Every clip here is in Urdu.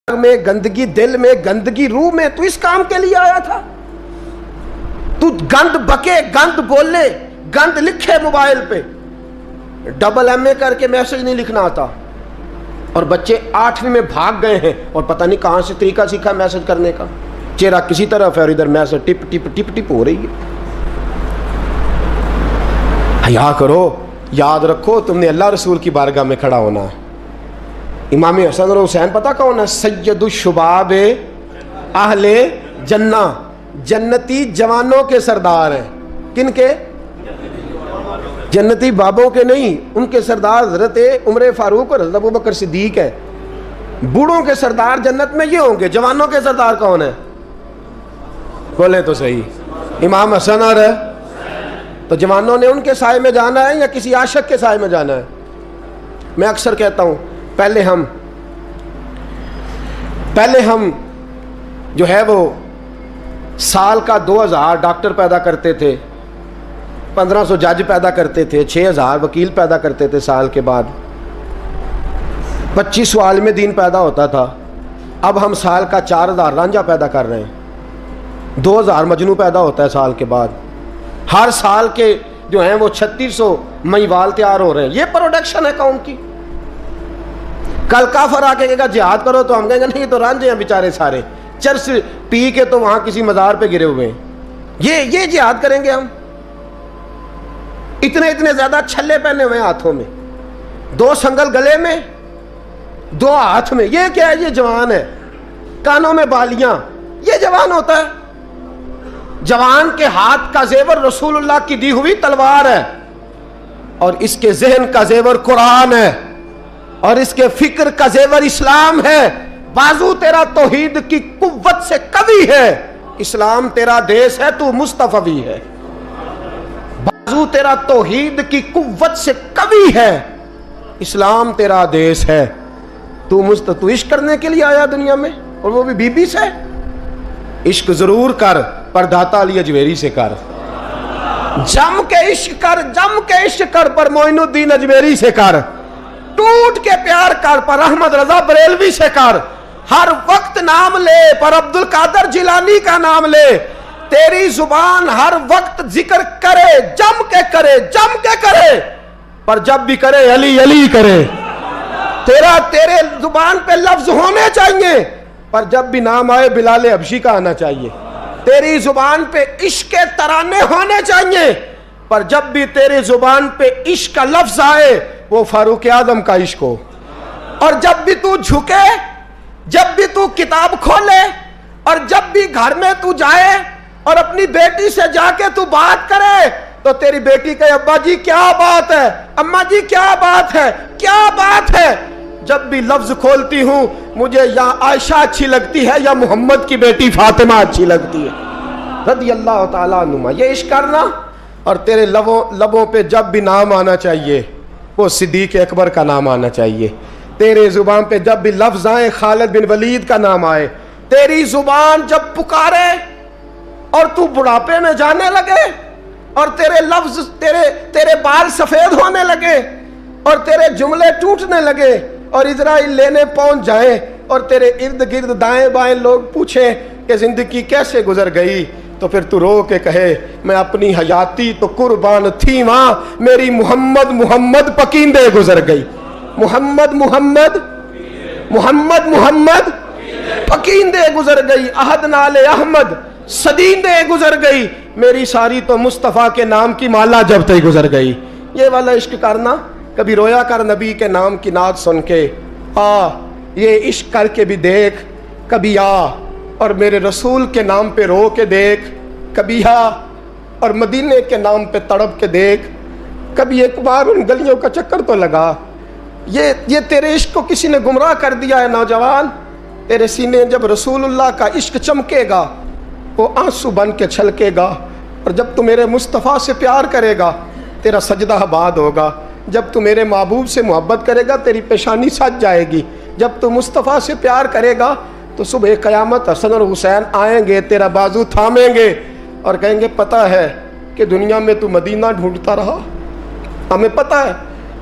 میں گندگی، دل میں گندگی، روح میں، تو اس کام کے لیے آیا تھا؟ تو گند بکے، گند بولے، گند لکھے موبائل پہ، ڈبل ایم اے کر کے میسج نہیں لکھنا آتا، اور بچے 8ویں میں بھاگ گئے ہیں اور پتہ نہیں کہاں سے طریقہ سیکھا میسج کرنے کا، چہرہ کسی طرف ہے اور ادھر میسج ٹپ ٹپ ٹپ ٹپ ہو رہی ہے۔ حیا کرو، یاد رکھو تم نے اللہ رسول کی بارگاہ میں کھڑا ہونا ہے۔ امام حسن اور حسین پتہ کون ہے؟ سید الشباب اہل جنہ، جنتی جوانوں کے سردار ہیں۔ کن کے؟ جنتی بابوں کے نہیں، ان کے سردار حضرت عمر فاروق اور حضرت ابوبکر صدیق ہے۔ بوڑھوں کے سردار جنت میں یہ ہوں گے، جوانوں کے سردار کون ہیں؟ بولے تو صحیح، امام حسن اور تو جوانوں نے ان کے سائے میں جانا ہے یا کسی عاشق کے سائے میں جانا ہے؟ میں اکثر کہتا ہوں پہلے ہم جو ہے وہ سال کا 2000 ڈاکٹر پیدا کرتے تھے، 1500 جج پیدا کرتے تھے، 6000 وکیل پیدا کرتے تھے، سال کے بعد 2500 عالم دین پیدا ہوتا تھا۔ اب ہم سال کا 4000 رانجھا پیدا کر رہے ہیں، 2000 مجنو پیدا ہوتا ہے سال کے بعد، ہر سال کے جو ہیں وہ 3600 مہیوال تیار ہو رہے ہیں۔ یہ پروڈکشن ہے قوم کی۔ کل کافر آ کے کہے گا جہاد کرو تو ہم کہیں گے نہیں، یہ تو رانجھے ہیں بیچارے سارے، چرس پی کے تو وہاں کسی مزار پہ گرے ہوئے ہیں، یہ جہاد کریں گے ہم؟ اتنے زیادہ چھلے پہنے ہوئے ہاتھوں میں، 2 سنگل گلے میں، 2 ہاتھ میں، یہ کیا ہے؟ یہ جوان ہے۔ کانوں میں بالیاں، یہ جوان ہوتا ہے؟ جوان کے ہاتھ کا زیور رسول اللہ کی دی ہوئی تلوار ہے، اور اس کے ذہن کا زیور قرآن ہے، اور اس کے فکر کا زیور اسلام ہے۔ بازو تیرا توحید کی قوت سے قوی ہے، اسلام تیرا دیس ہے، تو مصطفی ہے۔ بازو تیرا توحید کی قوت سے قوی ہے، اسلام تیرا دیس ہے، تو عشق کرنے کے لیے آیا دنیا میں، اور وہ بھی بی بی سے۔ عشق ضرور کر، پر داتا علی اجمیری سے کر، جم کے عشق کر، جم کے عشق کر، پر معین الدین اجمیری سے کر، ٹوٹ کے پیار کر، پر احمد رضا بریلوی سے کر، ہر وقت نام لے، پر عبد القادر جیلانی کا نام لے، تیری زبان ہر وقت ذکر کرے، جم کے کرے، جم کے کرے، پر جب بھی کرے علی علی کرے۔ تیرے زبان پہ لفظ ہونے چاہیے، پر جب بھی نام آئے بلال حبشی کا آنا چاہیے۔ تیری زبان پہ عشق کے ترانے ہونے چاہیے، پر جب بھی تیری زبان پہ عشق کا لفظ آئے وہ فاروق اعظم کا عشق ہو۔ اور جب بھی تو جھکے، جب بھی تو کتاب کھولے، اور جب بھی گھر میں تو جائے اور اپنی بیٹی سے جا کے تو بات کرے، تو تیری بیٹی کہے ابا جی کیا بات ہے، اماں جی کیا بات ہے، کیا بات ہے۔ جب بھی لفظ کھولتی ہوں مجھے یا عائشہ اچھی لگتی ہے یا محمد کی بیٹی فاطمہ اچھی لگتی ہے رضی اللہ تعالیٰ عنہما۔ یہ عشق کرنا، اور تیرے لبوں پہ جب بھی نام آنا چاہیے وہ صدیق اکبر کا نام آنا چاہیے۔ تیرے زبان پہ جب بھی لفظ آئے خالد بن ولید کا نام آئے۔ تیری زبان جب پکارے اور تو بڑھاپے میں جانے لگے، اور تیرے لفظ تیرے بال سفید ہونے لگے، اور تیرے جملے ٹوٹنے لگے، اور اسرائیل لینے پہنچ جائیں، اور تیرے ارد گرد دائیں بائیں لوگ پوچھیں کہ زندگی کیسے گزر گئی، تو پھر تو رو کے کہے میں اپنی حیاتی تو قربان تھی وہاں، میری محمد پکیندے گزر گئی۔ محمد پکیندے گزر گئی، عہد نال احمد صدیندے گزر گئی، میری ساری تو مصطفیٰ کے نام کی مالا جب تک گزر گئی۔ یہ والا عشق کرنا، کبھی رویا کر نبی کے نام کی نعت سن کے، یہ عشق کر کے بھی دیکھ، کبھی اور میرے رسول کے نام پہ رو کے دیکھ، کبھی اور مدینے کے نام پہ تڑپ کے دیکھ، کبھی ایک بار ان گلیوں کا چکر تو لگا۔ یہ تیرے عشق کو کسی نے گمراہ کر دیا ہے نوجوان۔ تیرے سینے جب رسول اللہ کا عشق چمکے گا وہ آنسو بن کے چھلکے گا، اور جب تو میرے مصطفیٰ سے پیار کرے گا تیرا سجدہ آباد ہوگا، جب تو میرے محبوب سے محبت کرے گا تیری پیشانی سج جائے گی، جب تو مصطفیٰ سے پیار کرے گا تو صبح قیامت حسن اور حسین آئیں گے، تیرا بازو تھامیں گے اور کہیں گے پتہ ہے کہ دنیا میں تو مدینہ ڈھونڈتا رہا، ہمیں پتہ ہے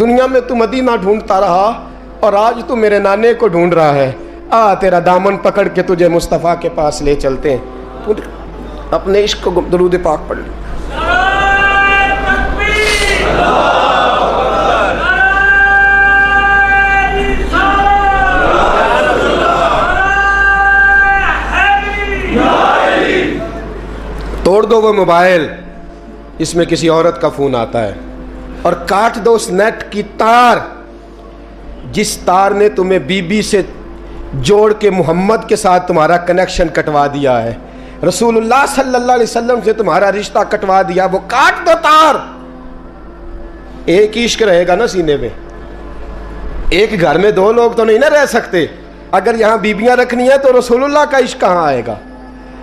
دنیا میں تو مدینہ ڈھونڈتا رہا، اور آج تو میرے نانے کو ڈھونڈ رہا ہے، آ تیرا دامن پکڑ کے تجھے مصطفیٰ کے پاس لے چلتے ہیں. اپنے عشق کو درود پاک پڑھ لیں. توڑ دو وہ موبائل اس میں کسی عورت کا فون آتا ہے اور کاٹ دو اس نیٹ کی تار جس تار نے تمہیں بی بی سے جوڑ کے محمد کے ساتھ تمہارا کنیکشن کٹوا دیا ہے, رسول اللہ صلی اللہ علیہ وسلم سے تمہارا رشتہ کٹوا دیا. وہ کاٹ دو تار. ایک ہی عشق رہے گا نا سینے میں. ایک گھر میں دو لوگ تو نہیں نہ رہ سکتے. اگر یہاں بیبیاں رکھنی ہے تو رسول اللہ کا عشق کہاں آئے گا؟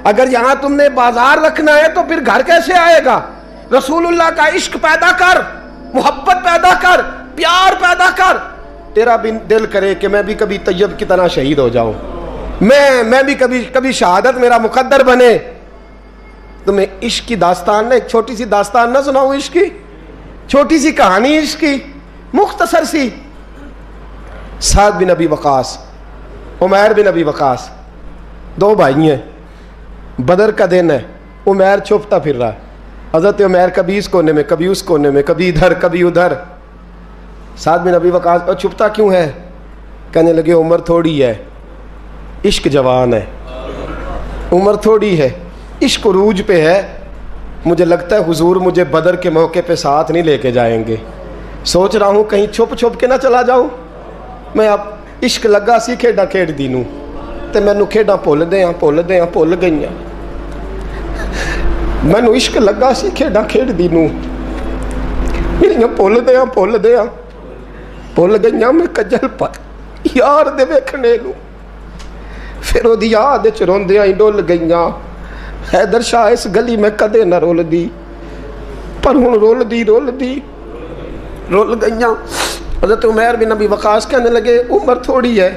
اگر یہاں تم نے بازار رکھنا ہے تو پھر گھر کیسے آئے گا؟ رسول اللہ کا عشق پیدا کر, محبت پیدا کر, پیار پیدا کر. تیرا بھی دل کرے کہ میں بھی کبھی طیب کی طرح شہید ہو جاؤں, میں بھی کبھی شہادت میرا مقدر بنے. تمہیں عشق کی داستان نے ایک چھوٹی سی داستان نہ سناؤں؟ عشق کی چھوٹی سی کہانی, عشق کی مختصر سی. سعد بن ابی وقاص, عمیر بن ابی وقاص, دو بھائی ہیں. بدر کا دن ہے, عمیر چھپتا پھر رہا ہے. حضرت عمیر کبھی اس کونے میں, کبھی اس کونے میں, کبھی ادھر کبھی ادھر. سعد بن ابی وقاص اور چھپتا کیوں ہے؟ کہنے لگے عمر تھوڑی ہے, عشق جوان ہے. عمر تھوڑی ہے, عشق عروج پہ ہے. مجھے لگتا ہے حضور مجھے بدر کے موقع پہ ساتھ نہیں لے کے جائیں گے. سوچ رہا ہوں کہیں چھپ کے نہ چلا جاؤں. میں اب عشق لگا سی کھیڈا کھیڈ دی نوں تے مینوں کھیڈاں بھول گئیاں. مینوں عشق لگا سی کھیڈاں کھیڈ دی نوں میریاں بھول گئیاں. میں کجل پا یار دے ویکھنے نوں پھر وہ دی یاد وچ روندیاں ہی ڈول گئیاں. حیدر شاہ اس گلی میں کدے نہ رول دی پر ہن رول گئیاں. حضرت عمیر بن ابی وقاص کہنے لگے عمر تھوڑی ہے,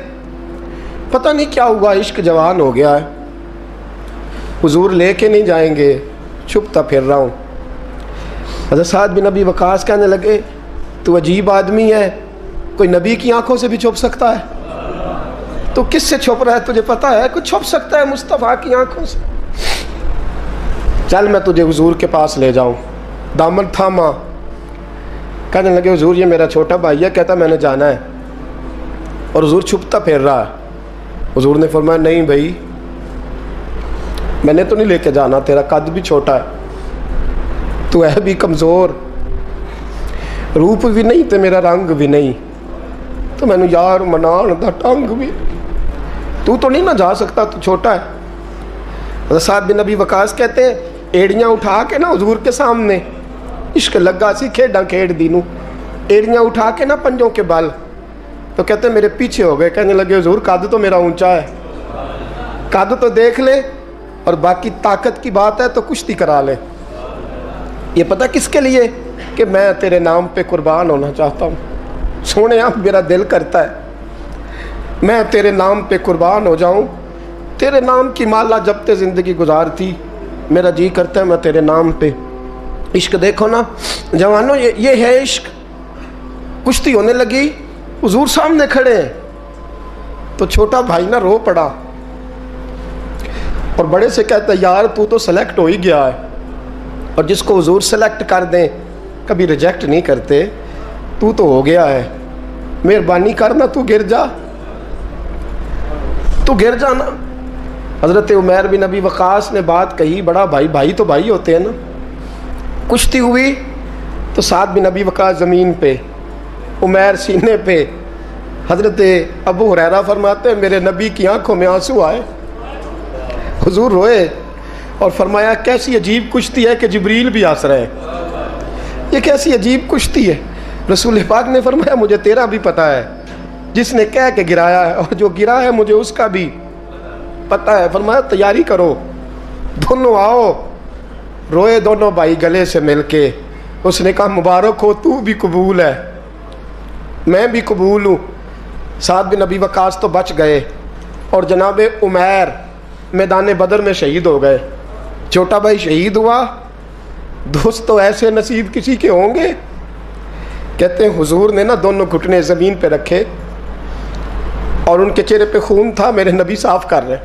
پتہ نہیں کیا ہوا, عشق جوان ہو گیا ہے, حضور لے کے نہیں جائیں گے, چھپتا پھر رہا ہوں. حضرت سعد بن ابی وقاص کہنے لگے تو عجیب آدمی ہے, کوئی نبی کی آنکھوں سے بھی چھپ سکتا ہے, تو کس سے چھپ رہا ہے تجھے پتہ ہے؟ کوئی چھپ سکتا ہے مصطفیٰ کی آنکھوں سے؟ چل میں تجھے حضور کے پاس لے جاؤں. دامن تھاما. کہنے لگے حضور یہ میرا چھوٹا بھائی ہے, کہتا میں نے جانا ہے, اور حضور چھپتا پھر رہا ہے. حضور نے فرمایا نہیں بھائی میں نے تو نہیں لے کے جانا, تیرا قد بھی چھوٹا ہے, تو ہے بھی کمزور, روپ بھی نہیں تے میرا رنگ بھی نہیں, تو میں نے یار منان دا ٹنگ بھی, تو نہیں نہ جا سکتا, تو چھوٹا ہے. حضرت سعد بن ابی وقاص کہتے ہیں ایڑیاں اٹھا کے نا حضور کے سامنے, عشق لگا سی کھیڈاں کھیڈ دی نوں, ایڑیاں اٹھا کے نا پنجوں کے بل, تو کہتے ہیں میرے پیچھے ہو گئے. کہنے لگے حضور قد تو میرا اونچا ہے, قد تو دیکھ لے, اور باقی طاقت کی بات ہے تو کشتی کرا لے. یہ پتہ کس کے لیے؟ کہ میں تیرے نام پہ قربان ہونا چاہتا ہوں. سونے آپ میرا دل کرتا ہے میں تیرے نام پہ قربان ہو جاؤں. تیرے نام کی مالا جبتے زندگی گزارتی, میرا جی کرتا ہے میں تیرے نام پہ. عشق دیکھو نا جوانوں, یہ ہے عشق. کشتی ہونے لگی, حضور سامنے کھڑے ہیں, تو چھوٹا بھائی نہ رو پڑا اور بڑے سے کہتا ہے یار تو سلیکٹ ہو ہی گیا ہے, اور جس کو حضور سلیکٹ کر دیں کبھی ریجیکٹ نہیں کرتے, تو ہو گیا ہے, مہربانی کرنا تو گر جا نا. حضرت عمیر بن ابی وقاص نے بات کہی, بڑا بھائی تو بھائی ہوتے ہیں نا. کشتی ہوئی تو سعد بن ابی وقاص زمین پہ, عمیر سینے پہ. حضرت ابو ہریرہ فرماتے ہیں میرے نبی کی آنکھوں میں آنسو آئے. حضور روئے اور فرمایا کیسی عجیب کشتی ہے کہ جبریل بھی ہنس رہے ہیں, یہ کیسی عجیب کشتی ہے. رسول پاک نے فرمایا مجھے تیرا بھی پتہ ہے, جس نے کہہ کے گرایا ہے, اور جو گرا ہے مجھے اس کا بھی پتہ ہے. فرمایا تیاری کرو, دونوں آؤ. روئے دونوں بھائی گلے سے مل کے. اس نے کہا مبارک ہو, تو بھی قبول ہے, میں بھی قبول ہوں. سعد بن ابی وقاص تو بچ گئے, اور جناب عمیر میدان بدر میں شہید ہو گئے. چھوٹا بھائی شہید ہوا, دوست تو ایسے نصیب کسی کے ہوں گے. کہتے ہیں حضور نے نا دونوں گھٹنے زمین پہ رکھے, اور ان کے چہرے پہ خون تھا. میرے نبی صاف کر رہے ہیں,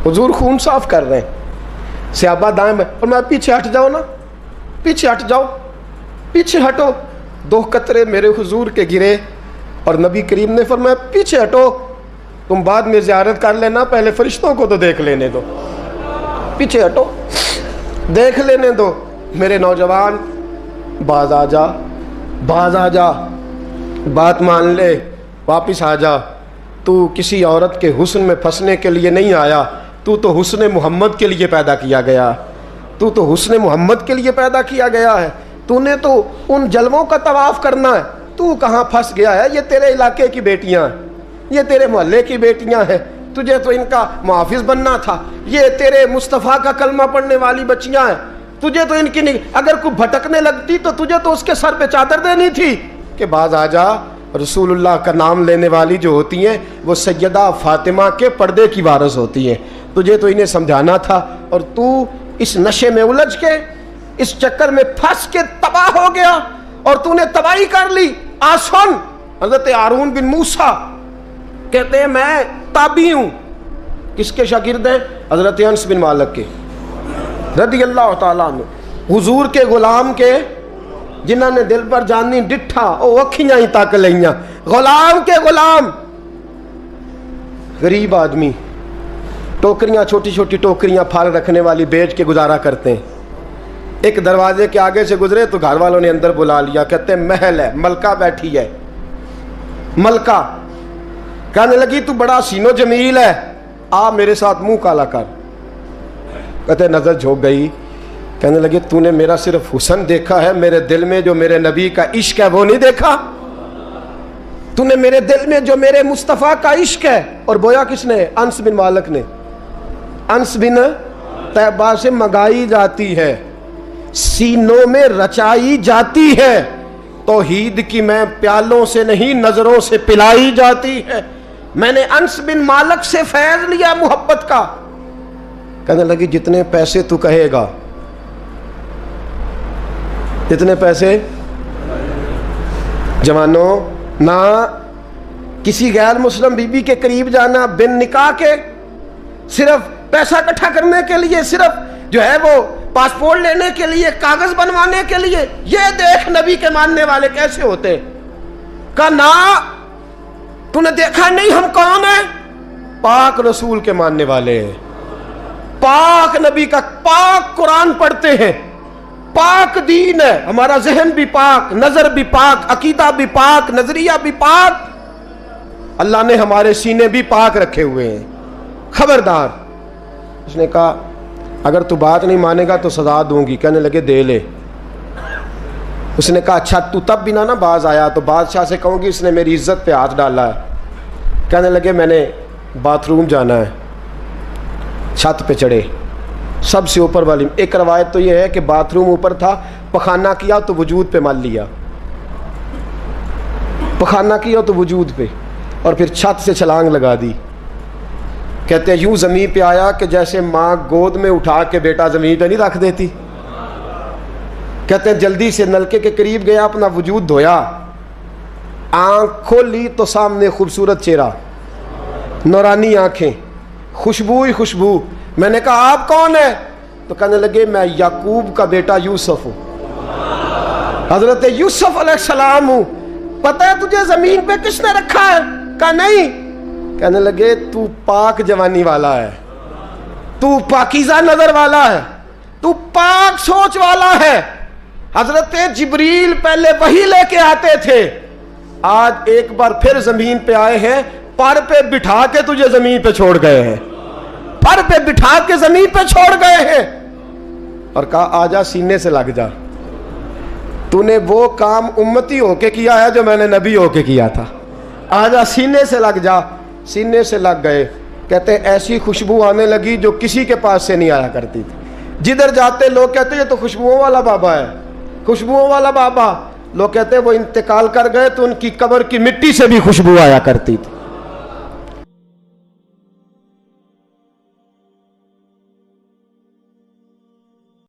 حضور خون صاف کر رہے ہیں. صحابہ دائیں میں, اور میں پیچھے ہٹ جاؤ نا, پیچھے ہٹ جاؤ, پیچھے ہٹو. 2 قطرے میرے حضور کے گرے اور نبی کریم نے فرمایا پیچھے ہٹو, تم بعد میں زیارت کر لینا, پہلے فرشتوں کو تو دیکھ لینے دو. پیچھے ہٹو, دیکھ لینے دو. میرے نوجوان, باز آ جا, باز آ جا, بات مان لے, واپس آ جا. تو کسی عورت کے حسن میں پھنسنے کے لیے نہیں آیا, تو تو حسن محمد کے لیے پیدا کیا گیا, تو تو حسن محمد کے لیے پیدا کیا گیا ہے. تو نے تو ان جلووں کا طواف کرنا ہے. تو کہاں پھنس گیا ہے؟ یہ تیرے علاقے کی بیٹیاں ہیں, یہ تیرے محلے کی بیٹیاں ہیں, تجھے تو ان کا محافظ بننا تھا. یہ تیرے مصطفیٰ کا کلمہ پڑھنے والی بچیاں ہیں, تجھے تو ان کی اگر کوئی بھٹکنے لگتی تو تجھے تو اس کے سر پہ چادر دینی تھی کہ باز آ جا. رسول اللہ کا نام لینے والی جو ہوتی ہیں وہ سیدہ فاطمہ کے پردے کی وارث ہوتی ہیں. تجھے تو انہیں سمجھانا تھا, اور تو اس نشے میں الجھ کے, اس چکر میں پھنس کے تباہ ہو گیا, اور تو نے تباہی کر لی. آسن حضرت ہارون بن موسیٰ کہتے ہیں میں تابعی ہوں. کس کے شاگرد ہیں؟ حضرت انس بن مالک کے رضی اللہ تعالیٰ عنہ, حضور کے غلام کے, جنہاں نے دل پر جانی ڈٹھا او اکھیاں ہی تک لئیاں. غلام کے غلام, غریب آدمی, ٹوکریاں, چھوٹی چھوٹی ٹوکریاں پھال رکھنے والی بیچ کے گزارا کرتے ہیں. ایک دروازے کے آگے سے گزرے تو گھر والوں نے اندر بلا لیا, کہتے ہیں محل ہے, ملکہ بیٹھی ہے. ملکہ کہنے لگی تو بڑا حسین و جمیل ہے, آ میرے ساتھ منہ کالا کر. کہتے نظر جھوک گئی, کہنے لگے تو نے میرا صرف حسن دیکھا ہے, میرے دل میں جو میرے نبی کا عشق ہے وہ نہیں دیکھا. تو نے میرے دل میں جو میرے مصطفیٰ کا عشق ہے. اور بویا کس نے؟ انس بن مالک نے. انس بن طیبہ سے منگائی جاتی ہے, سینوں میں رچائی جاتی ہے. توحید کی میں پیالوں سے نہیں نظروں سے پلائی جاتی ہے. میں نے انس بن مالک سے فیض لیا محبت کا. کہنے لگی جتنے پیسے تو کہے گا, جتنے پیسے. جوانوں, نہ کسی غیر مسلم بی بی کے قریب جانا بن نکاح کے, صرف پیسہ اکٹھا کرنے کے لیے, صرف جو ہے وہ پاسپورٹ لینے کے لیے, کاغذ بنوانے کے لیے. یہ دیکھ نبی کے ماننے والے کیسے ہوتے. کہا نا, تو نے دیکھا نہیں ہم کون ہیں؟ پاک رسول کے ماننے والے ہیں, پاک نبی کا, پاک قرآن پڑھتے ہیں, پاک دین ہے ہمارا. ذہن بھی پاک, نظر بھی پاک, عقیدہ بھی پاک, نظریہ بھی پاک. اللہ نے ہمارے سینے بھی پاک رکھے ہوئے ہیں. خبردار. اس نے کہا اگر تو بات نہیں مانے گا تو سزا دوں گی. کہنے لگے دے لے. اس نے کہا اچھا تو تب بھی نہ باز آیا تو بادشاہ سے کہوں گی اس نے میری عزت پہ ہاتھ ڈالا ہے. کہنے لگے میں نے باتھ روم جانا ہے. چھت پہ چڑھے, سب سے اوپر والی. ایک روایت تو یہ ہے کہ باتھ روم اوپر تھا, پخانہ کیا تو وجود پہ مل لیا, پخانہ کیا تو وجود پہ, اور پھر چھت سے چھلانگ لگا دی. کہتے ہیں یوں زمین پہ آیا کہ جیسے ماں گود میں اٹھا کے بیٹا زمین پہ نہیں رکھ دیتی. کہتے ہیں جلدی سے نلکے کے قریب گیا, اپنا وجود دھویا, آنکھ کھولی تو سامنے خوبصورت چہرہ, نورانی آنکھیں, خوشبو ہی خوشبو. میں نے کہا آپ کون ہیں؟ تو کہنے لگے میں یعقوب کا بیٹا یوسف ہوں, حضرت یوسف علیہ السلام ہوں. پتہ ہے تجھے زمین پہ کس نے رکھا ہے؟ کہا نہیں. کہنے لگے تو پاک جوانی والا ہے, تو پاکیزہ نظر والا ہے, تو پاک سوچ والا ہے. حضرت جبریل پہلے وحی لے کے آتے تھے, آج ایک بار پھر زمین پہ آئے ہیں, پر پہ بٹھا کے تجھے زمین پہ چھوڑ گئے ہیں, پر پہ بٹھا کے زمین پہ چھوڑ گئے ہیں. اور کہا آجا سینے سے لگ جا, تو نے وہ کام امتی ہو کے کیا ہے جو میں نے نبی ہو کے کیا تھا. آجا سینے سے لگ جا. سینے سے لگ گئے. کہتے ایسی خوشبو آنے لگی جو کسی کے پاس سے نہیں آیا کرتی تھی. جدھر جاتے لوگ کہتے یہ تو خوشبوؤں والا بابا ہے, خوشبوؤں والا بابا. لوگ کہتے وہ انتقال کر گئے تو ان کی قبر کی مٹی سے بھی خوشبو آیا کرتی تھی.